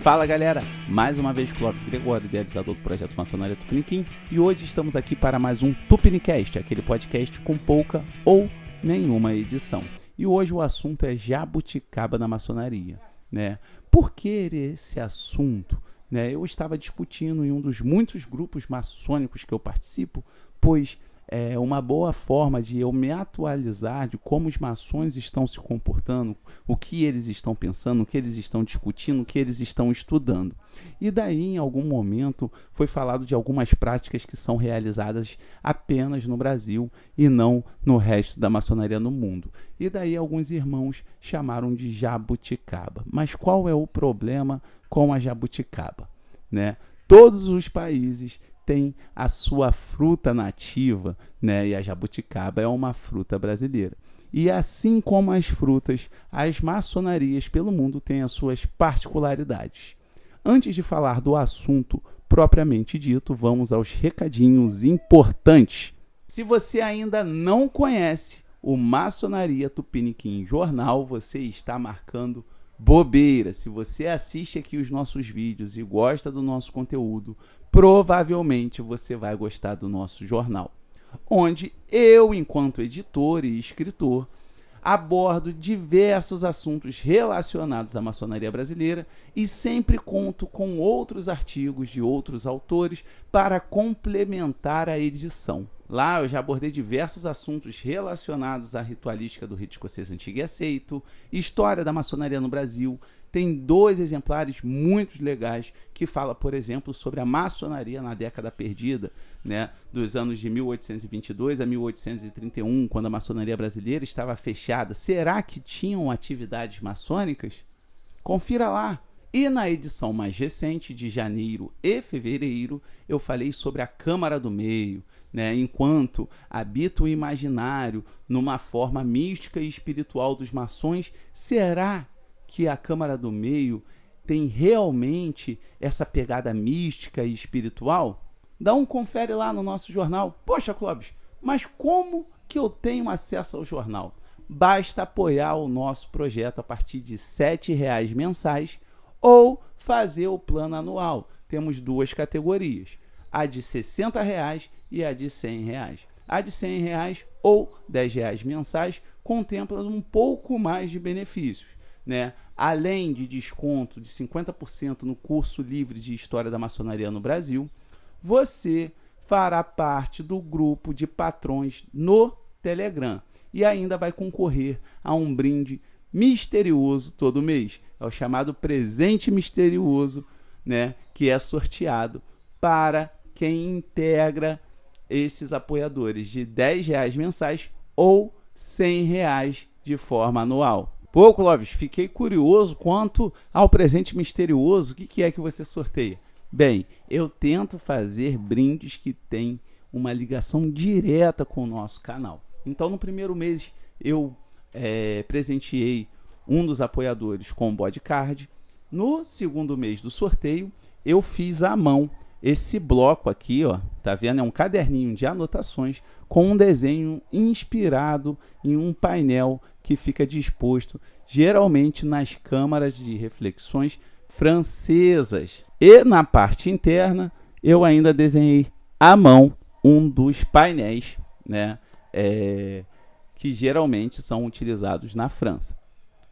Fala galera, mais uma vez Clóvis Gregório, idealizador do projeto Maçonaria Tupiniquim, e hoje estamos aqui para mais um Tupinicast, aquele podcast com pouca ou nenhuma edição. E hoje o assunto é jabuticaba na maçonaria, né? Por que esse assunto? Eu estava discutindo em um dos muitos grupos maçônicos que eu participo, pois é uma boa forma de eu me atualizar de como os maçons estão se comportando, o que eles estão pensando, o que eles estão discutindo, o que eles estão estudando. E daí, em algum momento, foi falado de algumas práticas que são realizadas apenas no Brasil e não no resto da maçonaria no mundo. E daí alguns irmãos chamaram de jabuticaba. Mas qual é o problema com a jabuticaba? Todos os países tem a sua fruta nativa, e a jabuticaba é uma fruta brasileira. E assim como as frutas, as maçonarias pelo mundo têm as suas particularidades. Antes de falar do assunto propriamente dito, vamos aos recadinhos importantes. Se você ainda não conhece o Maçonaria Tupiniquim Jornal, você está marcando bobeira. Se você assiste aqui os nossos vídeos e gosta do nosso conteúdo, provavelmente você vai gostar do nosso jornal, onde eu, enquanto editor e escritor, abordo diversos assuntos relacionados à maçonaria brasileira e sempre conto com outros artigos de outros autores para complementar a edição. Lá eu já abordei diversos assuntos relacionados à ritualística do rito escocês antigo e aceito, história da maçonaria no Brasil. Tem 2 exemplares muito legais que fala, por exemplo, sobre a maçonaria na década perdida, dos anos de 1822 a 1831, quando a maçonaria brasileira estava fechada. Será que tinham atividades maçônicas? Confira lá. E na edição mais recente, de janeiro e fevereiro, eu falei sobre a Câmara do Meio, enquanto habita o imaginário numa forma mística e espiritual dos maçons. Será que a Câmara do Meio tem realmente essa pegada mística e espiritual? Dá um confere lá no nosso jornal. Poxa, Clóvis, mas como que eu tenho acesso ao jornal? Basta apoiar o nosso projeto a partir de R$ 7,00 mensais ou fazer o plano anual. Temos 2 categorias, a de R$ 60,00 e a de R$ 100,00. A de R$ 100,00 ou R$ 10,00 mensais contempla um pouco mais de benefícios. Além de desconto de 50% no curso livre de História da Maçonaria no Brasil, você fará parte do grupo de patrões no Telegram e ainda vai concorrer a um brinde misterioso todo mês. É o chamado presente misterioso, que é sorteado para quem integra esses apoiadores de R$ 10,00 mensais ou R$ 100,00 de forma anual. Pô, Clóvis, fiquei curioso quanto ao presente misterioso. O que é que você sorteia? Bem, eu tento fazer brindes que têm uma ligação direta com o nosso canal. Então, no primeiro mês, eu presenteei um dos apoiadores com o bodycard. No segundo mês do sorteio, eu fiz à mão esse bloco aqui, ó, tá vendo? É um caderninho de anotações com um desenho inspirado em um painel que fica disposto geralmente nas câmaras de reflexões francesas. E na parte interna, eu ainda desenhei à mão um dos painéis, que geralmente são utilizados na França.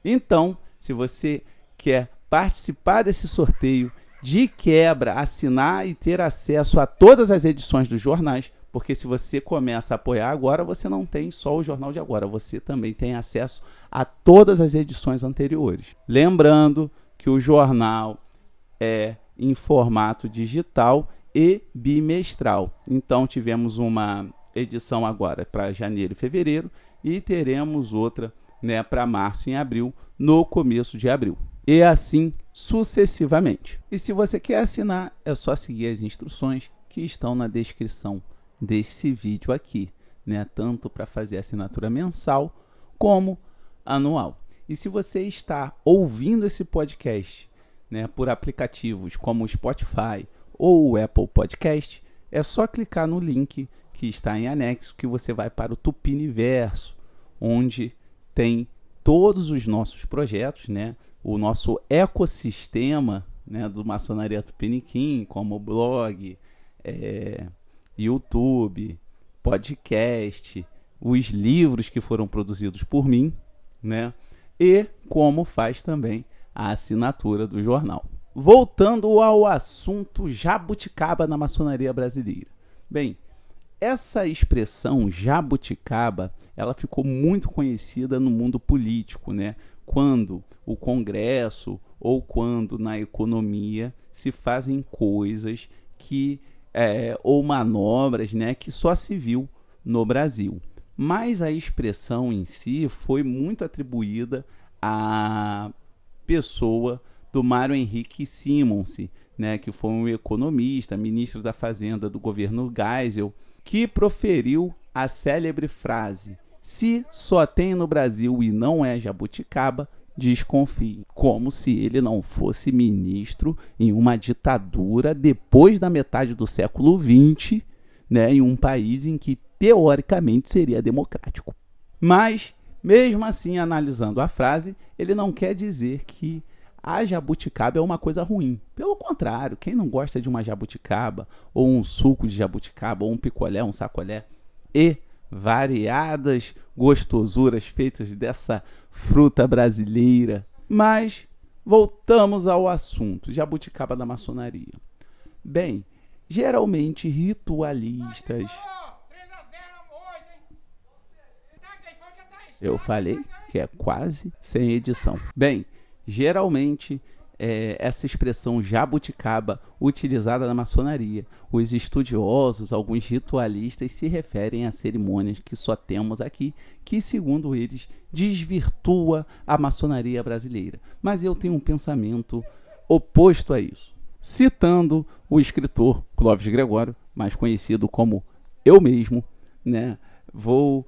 Então, se você quer participar desse sorteio, de quebra, assinar e ter acesso a todas as edições dos jornais, porque se você começa a apoiar agora, você não tem só o jornal de agora, você também tem acesso a todas as edições anteriores. Lembrando que o jornal é em formato digital e bimestral. Então, tivemos uma edição agora para janeiro e fevereiro e teremos outra para março e abril, no começo de abril. E assim sucessivamente. E se você quer assinar, é só seguir as instruções que estão na descrição desse vídeo aqui, tanto para fazer assinatura mensal como anual. E se você está ouvindo esse podcast por aplicativos como o Spotify ou o Apple Podcast, é só clicar no link que está em anexo que você vai para o Tupiniverso, onde tem todos os nossos projetos, o nosso ecossistema né, do Maçonaria Tupiniquim, como blog, YouTube, podcast, os livros que foram produzidos por mim, né, e como faz também a assinatura do jornal. Voltando ao assunto jabuticaba na maçonaria brasileira. Bem, essa expressão jabuticaba, ela ficou muito conhecida no mundo político, né? Quando o Congresso ou quando na economia se fazem coisas que ou manobras, né, que só se viu no Brasil. Mas a expressão em si foi muito atribuída à pessoa do Mário Henrique Simonsen, né, que foi um economista, ministro da Fazenda do governo Geisel, que proferiu a célebre frase: se só tem no Brasil e não é jabuticaba, desconfie. Como se ele não fosse ministro em uma ditadura depois da metade do século XX, né, em um país em que teoricamente seria democrático. Mas, mesmo assim, analisando a frase, ele não quer dizer que a jabuticaba é uma coisa ruim. Pelo contrário, quem não gosta de uma jabuticaba, ou um suco de jabuticaba, ou um picolé, um sacolé, e variadas gostosuras feitas dessa fruta brasileira. Mas voltamos ao assunto, jabuticaba da maçonaria. Bem, geralmente ritualistas... Eu falei que é quase sem edição. Bem, geralmente essa expressão jabuticaba utilizada na maçonaria, os estudiosos, alguns ritualistas se referem a cerimônias que só temos aqui, que segundo eles desvirtua a maçonaria brasileira. Mas eu tenho um pensamento oposto a isso. Citando o escritor Clóvis Gregório, mais conhecido como eu mesmo, né, vou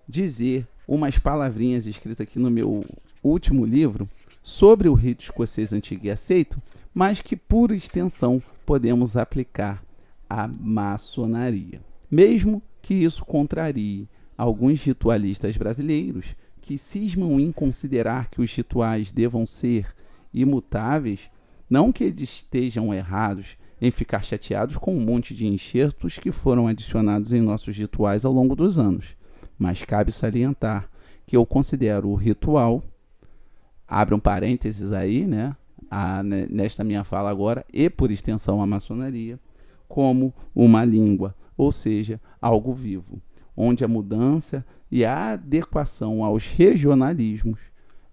dizer umas palavrinhas escritas aqui no meu último livro sobre o rito escocês antigo e aceito, mas que por extensão podemos aplicar à maçonaria. Mesmo que isso contrarie alguns ritualistas brasileiros que cismam em considerar que os rituais devam ser imutáveis, não que eles estejam errados em ficar chateados com um monte de enxertos que foram adicionados em nossos rituais ao longo dos anos. Mas cabe salientar que eu considero o ritual, abre um parênteses aí, né, nesta minha fala agora, e por extensão a maçonaria, como uma língua, ou seja, algo vivo, onde a mudança e a adequação aos regionalismos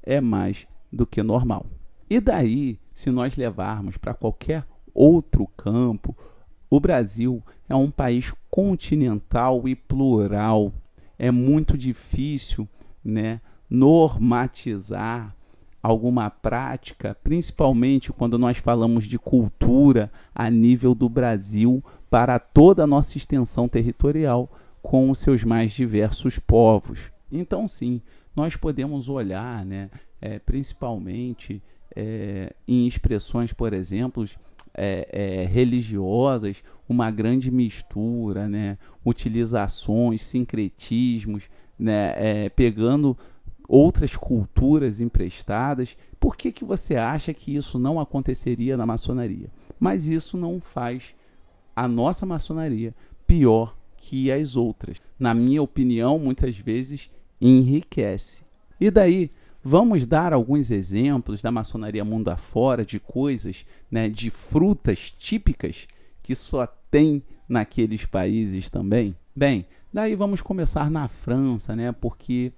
é mais do que normal. E daí, se nós levarmos para qualquer outro campo, o Brasil é um país continental e plural. É muito difícil, né, normatizar alguma prática, principalmente quando nós falamos de cultura a nível do Brasil, para toda a nossa extensão territorial, com os seus mais diversos povos. Então, sim, nós podemos olhar, né, principalmente em expressões, por exemplo, religiosas, uma grande mistura, né, utilizações, sincretismos, né, pegando outras culturas emprestadas. Por que você acha que isso não aconteceria na maçonaria? Mas isso não faz a nossa maçonaria pior que as outras. Na minha opinião, muitas vezes enriquece. E daí, vamos dar alguns exemplos da maçonaria mundo afora, de coisas, né, de frutas típicas que só tem naqueles países também? Bem, daí vamos começar na França, né, porque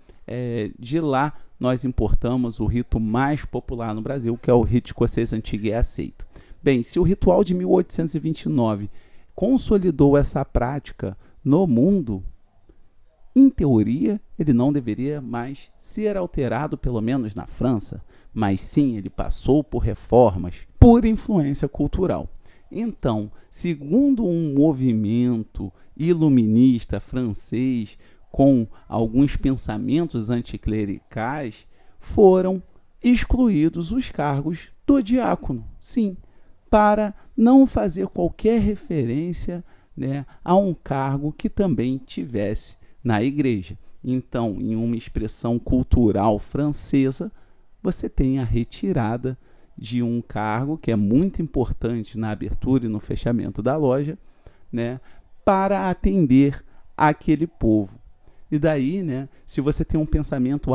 de lá nós importamos o rito mais popular no Brasil, que é o rito escocês antigo e aceito. Bem, se o ritual de 1829 consolidou essa prática no mundo, em teoria, ele não deveria mais ser alterado, pelo menos na França, mas sim, ele passou por reformas por influência cultural. Então, segundo um movimento iluminista francês com alguns pensamentos anticlericais, foram excluídos os cargos do diácono, sim, para não fazer qualquer referência, né, a um cargo que também tivesse na igreja. Então, em uma expressão cultural francesa, você tem a retirada de um cargo que é muito importante na abertura e no fechamento da loja, né, para atender aquele povo. E daí, né, se você tem um pensamento,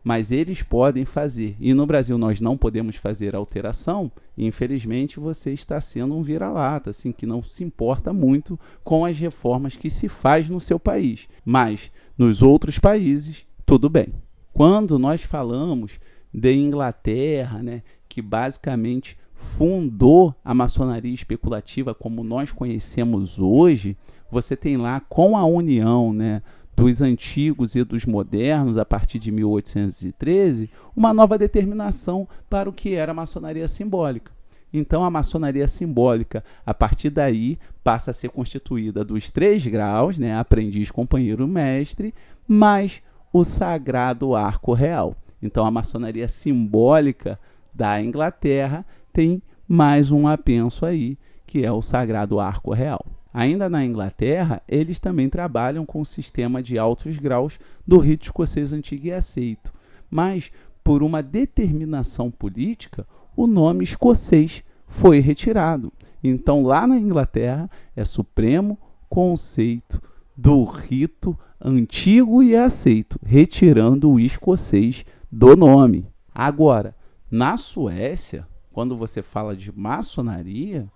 mas eles podem fazer, e no Brasil nós não podemos fazer alteração, infelizmente você está sendo um vira-lata, assim, que não se importa muito com as reformas que se faz no seu país. Mas nos outros países, tudo bem. Quando nós falamos de Inglaterra, né, que basicamente fundou a maçonaria especulativa como nós conhecemos hoje, você tem lá, com a união, né, dos antigos e dos modernos, a partir de 1813, uma nova determinação para o que era a maçonaria simbólica. Então, a maçonaria simbólica, a partir daí, passa a ser constituída dos 3 graus, né, aprendiz, companheiro, mestre, mais o sagrado arco real. Então, a maçonaria simbólica da Inglaterra tem mais um apenso aí, que é o sagrado arco real. Ainda na Inglaterra, eles também trabalham com o sistema de altos graus do rito escocês antigo e aceito, mas por uma determinação política, o nome escocês foi retirado. Então, lá na Inglaterra, é supremo conceito do rito antigo e aceito, retirando o escocês do nome. Agora, na Suécia, quando você fala de maçonaria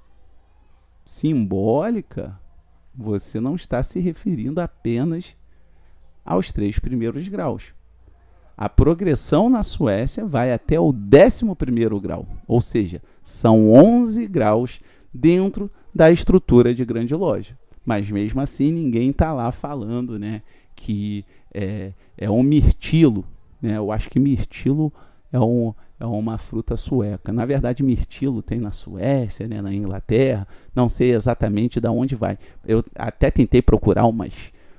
simbólica, você não está se referindo apenas aos 3 primeiros graus. A progressão na Suécia vai até o 11º grau, ou seja, são 11 graus dentro da estrutura de grande loja. Mas mesmo assim ninguém está lá falando, né, que é um mirtilo, né? Eu acho que mirtilo é uma fruta sueca. Na verdade, mirtilo tem na Suécia, né, na Inglaterra, não sei exatamente de onde vai. Eu até tentei procurar umas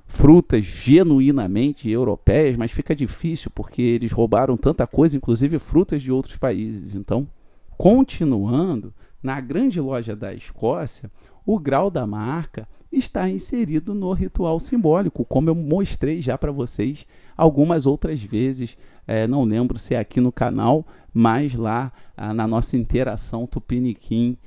frutas genuinamente europeias, mas fica difícil porque eles roubaram tanta coisa, inclusive frutas de outros países. Então, continuando, na grande loja da Escócia, o grau da marca está inserido no ritual simbólico, como eu mostrei já para vocês algumas outras vezes, não lembro se é aqui no canal, mas lá na nossa interação Tupiniquim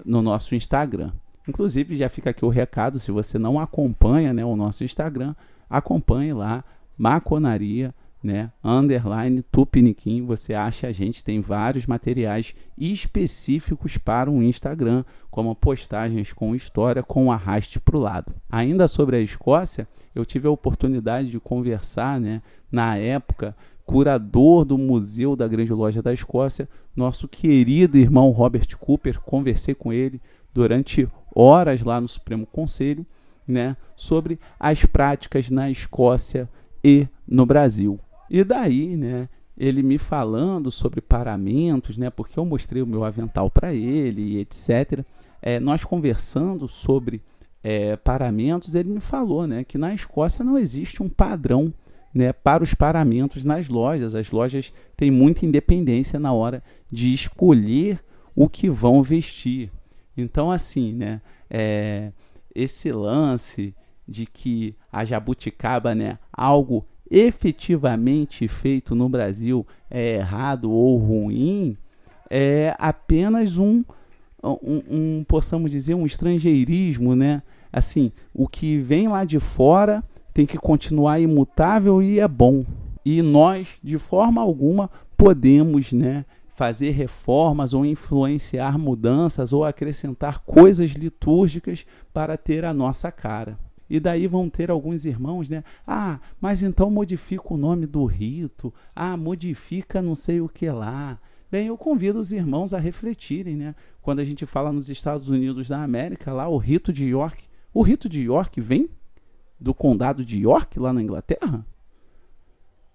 no nosso Instagram. Inclusive, já fica aqui o recado, se você não acompanha, né, o nosso Instagram, acompanhe lá, Maconaria, né, _ Tupiniquim, você acha a gente, tem vários materiais específicos para o Instagram, como postagens com história, com arraste para o lado. Ainda sobre a Escócia, eu tive a oportunidade de conversar, né, na época, curador do Museu da Grande Loja da Escócia, nosso querido irmão Robert Cooper, conversei com ele durante horas lá no Supremo Conselho, né, sobre as práticas na Escócia e no Brasil. E daí, né, ele me falando sobre paramentos, né, porque eu mostrei o meu avental para ele, etc. Nós conversando sobre paramentos, ele me falou, né, que na Escócia não existe um padrão, né, para os paramentos nas lojas. As lojas têm muita independência na hora de escolher o que vão vestir. Então, assim, né, esse lance de que a jabuticaba, né, algo efetivamente feito no Brasil é errado ou ruim, é apenas possamos dizer, um estrangeirismo, né? Assim, o que vem lá de fora tem que continuar imutável e é bom. E nós, de forma alguma, podemos, né, fazer reformas ou influenciar mudanças ou acrescentar coisas litúrgicas para ter a nossa cara. E daí vão ter alguns irmãos, né? Mas então modifica o nome do rito. Modifica não sei o que lá. Bem, eu convido os irmãos a refletirem, né? Quando a gente fala nos Estados Unidos da América, lá o rito de York. O rito de York vem do condado de York, lá na Inglaterra?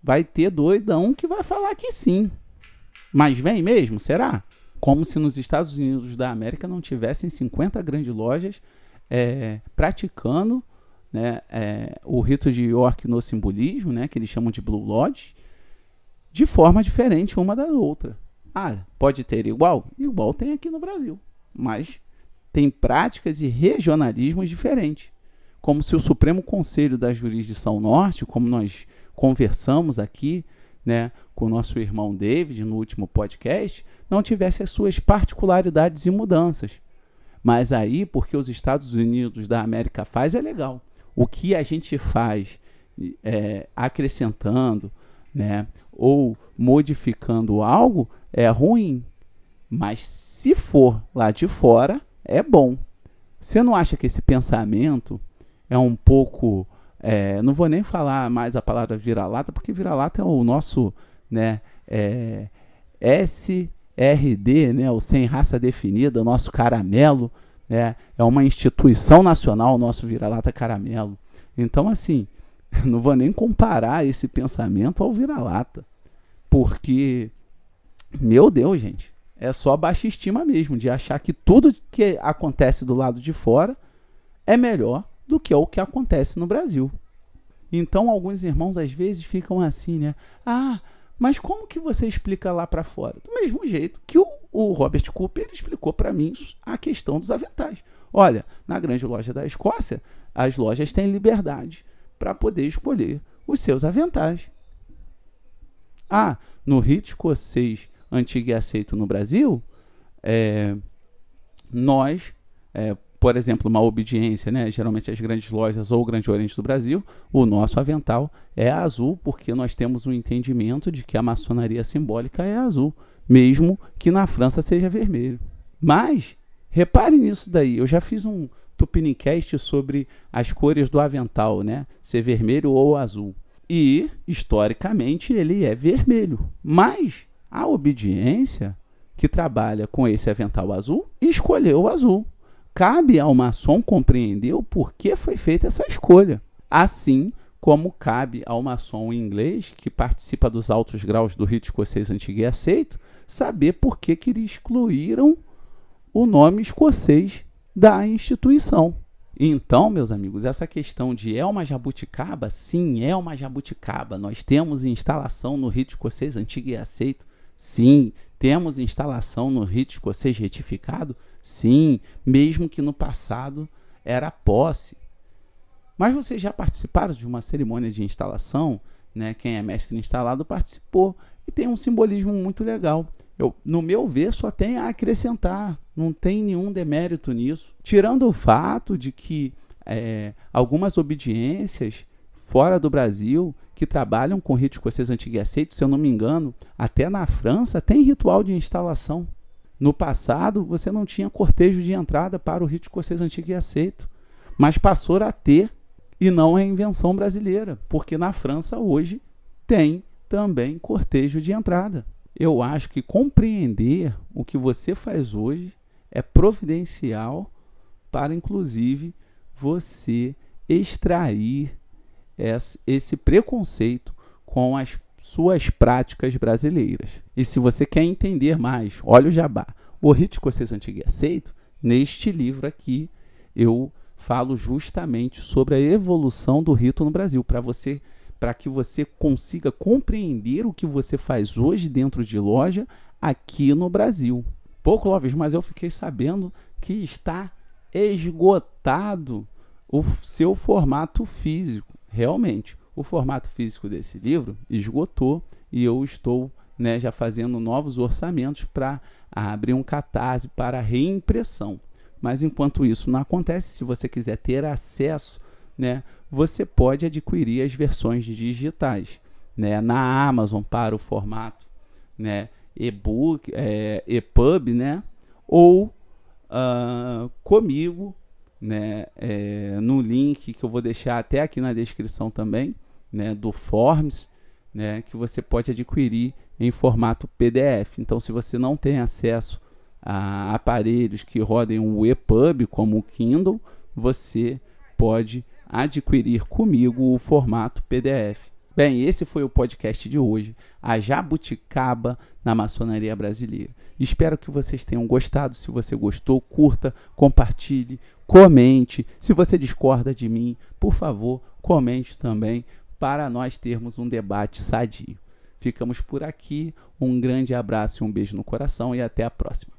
Vai ter doidão que vai falar que sim. Mas vem mesmo? Será? Como se nos Estados Unidos da América não tivessem 50 grandes lojas praticando, né, o rito de York no simbolismo, né, que eles chamam de Blue Lodge, de forma diferente uma da outra. Pode ter igual? Igual tem aqui no Brasil, mas tem práticas e regionalismos diferentes. Como se o Supremo Conselho da Jurisdição Norte, como nós conversamos aqui, né, com o nosso irmão David no último podcast, não tivesse as suas particularidades e mudanças. Mas aí, porque os Estados Unidos da América faz, é legal. O que a gente faz acrescentando, né, ou modificando algo é ruim. Mas se for lá de fora, é bom. Você não acha que esse pensamento é um pouco... não vou nem falar mais a palavra vira-lata, porque vira-lata é o nosso, né, SRD, né, o Sem Raça Definida, o nosso caramelo, né, é uma instituição nacional, o nosso vira-lata caramelo. Então, assim, não vou nem comparar esse pensamento ao vira-lata, porque, meu Deus, gente, é só baixa estima mesmo, de achar que tudo que acontece do lado de fora é melhor do que o que acontece no Brasil. Então, alguns irmãos às vezes ficam assim, né? Ah, mas como que você explica lá para fora? Do mesmo jeito que o Robert Cooper explicou para mim a questão dos aventais. Olha, na grande loja da Escócia, as lojas têm liberdade para poder escolher os seus aventais. Ah, no rito escocês antigo e aceito no Brasil, nós, por exemplo, uma obediência, né? Geralmente as grandes lojas ou o Grande Oriente do Brasil, o nosso avental é azul, porque nós temos um entendimento de que a maçonaria simbólica é azul, mesmo que na França seja vermelho. Mas, repare nisso daí, eu já fiz um Tupinicast sobre as cores do avental, né? Ser vermelho ou azul. E, historicamente, ele é vermelho. Mas a obediência, que trabalha com esse avental azul, escolheu o azul. Cabe ao maçom compreender o porquê foi feita essa escolha. Assim como cabe ao maçom inglês, que participa dos altos graus do rito escocês antigo e aceito, saber por que eles excluíram o nome escocês da instituição. Então, meus amigos, essa questão de é uma jabuticaba? Sim, é uma jabuticaba. Nós temos instalação no rito escocês antigo e aceito? Sim. Temos instalação no rito escocês retificado? Sim, mesmo que no passado era posse. Mas vocês já participaram de uma cerimônia de instalação, né? Quem é mestre instalado participou e tem um simbolismo muito legal. No meu ver, só tem a acrescentar, não tem nenhum demérito nisso. Tirando o fato de que algumas obediências fora do Brasil que trabalham com rito escocês antigo e aceito, se eu não me engano, até na França tem ritual de instalação. No passado, você não tinha cortejo de entrada para o rito escocês antigo e aceito, mas passou a ter, e não é invenção brasileira, porque na França hoje tem também cortejo de entrada. Eu acho que compreender o que você faz hoje é providencial para, inclusive, você extrair esse preconceito com as suas práticas brasileiras. E se você quer entender mais, olha o jabá. O rito escocês antigo e aceito, neste livro aqui, eu falo justamente sobre a evolução do rito no Brasil, para que você consiga compreender o que você faz hoje dentro de loja aqui no Brasil. Pô, Clóvis, mas eu fiquei sabendo que está esgotado o seu formato físico. Realmente, o formato físico desse livro esgotou e eu estou, né, já fazendo novos orçamentos para abrir um catarse para reimpressão. Mas enquanto isso não acontece, se você quiser ter acesso, né, você pode adquirir as versões digitais, né, na Amazon para o formato, né, e-book, EPUB, né, ou comigo, né, no link que eu vou deixar até aqui na descrição também, né, do Forms, né, que você pode adquirir em formato PDF. Então, se você não tem acesso a aparelhos que rodem o EPUB, como o Kindle, você pode adquirir comigo o formato PDF. Bem, esse foi o podcast de hoje, a jabuticaba na maçonaria brasileira. Espero que vocês tenham gostado. Se você gostou, curta, compartilhe, comente. Se você discorda de mim, por favor, comente também, para nós termos um debate sadio. Ficamos por aqui, um grande abraço e um beijo no coração e até a próxima.